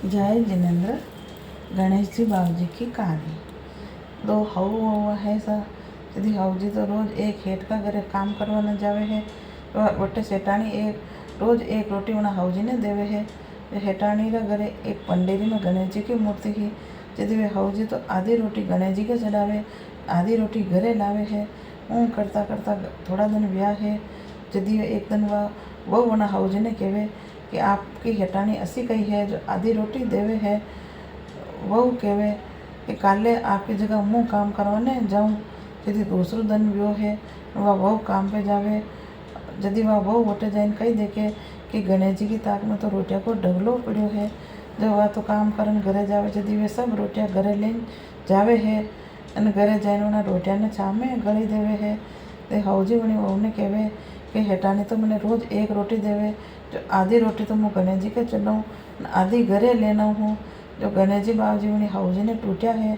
जय जिनेन्द्र। गणेश जी बाबू जी की कहानी। दो हऊ हुआ है सा यदि हऊ जी तो रोज एक हेठ का घरे काम करवा न जावे है। वटे सेठानी एक रोज एक रोटी उन्हें हऊ जी ने देवे है। हेठानी रा घरे एक पंडेरी में गणेश जी की मूर्ति ही। यदि वे हऊ जी तो आधी रोटी गणेश जी के चढ़ावे, आधी रोटी घरे लावे है। ऊँ करता करता थोड़ा दिन ब्याह है। यदि एक दिन वो उन्हें हऊ जी ने कहे कि आपकी हेठानी ऐसी कही है जो आधी रोटी देवे है। वह कहे कि काले आपकी जगह मुँह काम करवाने जाऊँ। यदि दूसरो दिन व्यो है वह काम पे जावे। यदि वह वोटे जाइन कही देखे कि गणेश जी की ताक में तो रोटिया को ढगलो पड़ो है। जब वह तो काम करन घरे जावे, यदि वे सब रोटियाँ घरे लेन जावे है और घरे जाइन उन्हें रोटिया ने छाव में गली देवे है। तो हऊ जी उन्हें वहू ने कहे कि हेठानी तो मैंने रोज एक रोटी देवे, जो आधी रोटी तो मैं गणेश जी के चलाऊँ, आधी घरे लेना हूँ। जो गणेश जी बाबू जी उन्हें हऊ जी ने टूटिया है।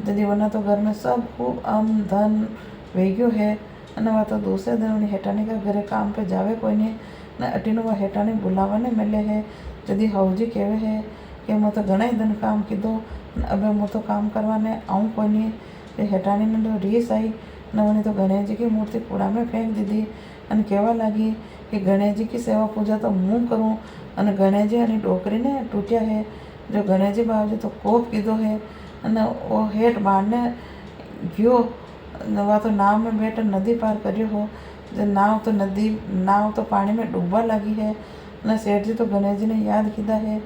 यदि वरना तो घर में सब खूब धन वेग्यो है। और वह तो दूसरे दिन उन्हें हेठानी का घरे काम पे जावे कोई नहीं न अटीनो वह हेठानी बुलावा ने मिले है। यदि हऊ जी कहे है कि मैं तो घना ही दिन काम कीधो, अब मैं तो काम करवाने आऊँ कोई नहीं। हेठानी ने तो रीस आई न उन्हें तो गणेश जी की मूर्ति कूड़ा में फेंक दी थी। और कहवा लगी कि गणेश जी की सेवा पूजा तो मुँह करूँ और गणेश जी अनी डोकरी ने टूटिया है। जो गणेश जी बाबू जी तो कोप कीधो है और वो हेठ बाढ़ने गयो। वह तो नाव में बैठ नदी पार करियो हो। जो नाव तो पानी में डूबा लगी है। न सेठ जी तो गणेश जी ने याद कीधा है।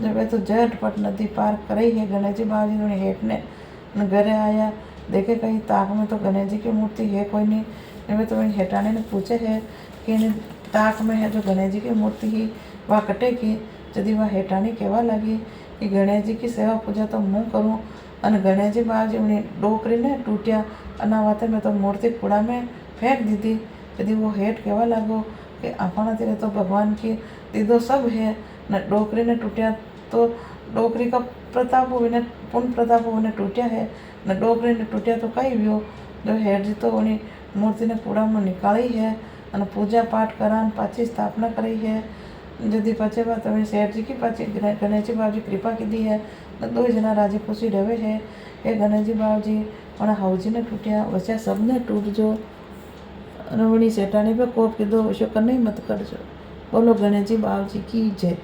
जब वे तो झटपट नदी पार करई है। गणेश जी बाबू जी ने हेठ ने घरे आया, देखे कहीं ताक में तो गणेश जी की मूर्ति है कोई नहीं। वे तो वही हेठानी ने पूछे है कि ताक में है जो गणेश जी की मूर्ति ही वह कटे की। यदि वह हेठानी कहवा लगी कि गणेश जी की सेवा पूजा तो मुँह करूँ और गणेश जी बाबू जी उन्हें डोकरी ने टूटिया अनावाते में तो मूर्ति कूड़ा में फेंक दी थी। यदि वो हेठ कहवा लगो कि अपना तेरे तो भगवान की दीदो सब है न डोकरी ने टूटिया, तो डोकरी का प्रताप उन्हें पुण्य प्रताप उन्हें टूटिया है न डोकरी ने टूटिया तो कहीं भी हो। जो हेठ जी तो उन्हें मूर्ति ने कूड़ा में निकाली है और पूजा पाठ करान पाची स्थापना करी है। यदि पचे बात तो सेठ जी की पाची गणेश जी बाबू जी कृपा की दी है न दो जना राजी खुशी रहे है। ये गणेश जी बाबू जी और हऊ जी ने टूटिया वैसे सब ने टूट जो। रवणी सेठानी पे कोप कीधो वैसे करने ही मत कर जो। बोलो गणेश जी बाबू जी की जय।